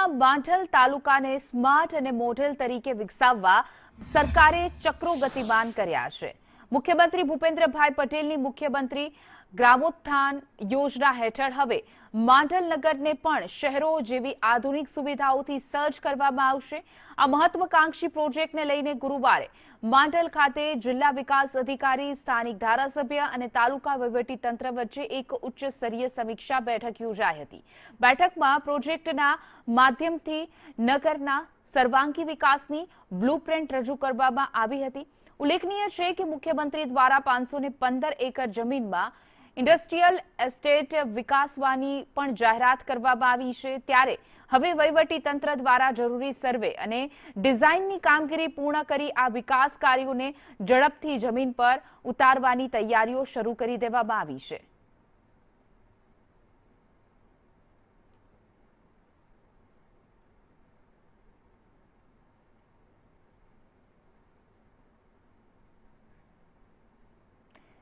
રાજ્યમાં માંડલ તાલુકાને સ્માર્ટ અને મોડેલ તરીકે વિકસાવવા સરકારે ચક્રો ગતિમાન કર્યા છે। મુખ્યમંત્રી ભૂપેન્દ્રભાઈ પટેલની મુખ્યમંત્રી ગ્રામોત્થાન યોજના હેઠળ હવે માંડલ નગરને પણ શહેરો જેવી આધુનિક સુવિધાઓથી સજ્જ કરવામાં આવશે। આ મહત્વાકાંક્ષી પ્રોજેક્ટને લઈને ગુરુવારે માંડલ ખાતે જિલ્લા વિકાસ અધિકારી, સ્થાનિક ધારાસભ્ય અને તાલુકા વહીવટીતંત્ર વચ્ચે એક ઉચ્ચ સ્તરીય સમીક્ષા બેઠક યોજાઈ હતી। બેઠકમાં પ્રોજેક્ટના માધ્યમથી નગરના સર્વાંગી વિકાસની બ્લુપ્રિન્ટ રજૂ કરવામાં આવી હતી। ઉલ્લેખનીય છે કે મુખ્યમંત્રી દ્વારા 515 એકર જમીનમાં ઇન્ડસ્ટ્રીયલ એસ્ટેટ વિકાસવાની પણ જાહેરાત કરવામાં આવી છે। ત્યારે હવે વહીવટીતંત્ર દ્વારા જરૂરી સર્વે અને ડિઝાઇનની કામગીરી પૂર્ણ કરી આ વિકાસ કાર્યોને ઝડપથી જમીન પર ઉતારવાની તૈયારીઓ શરૂ કરી દેવામાં આવી છે।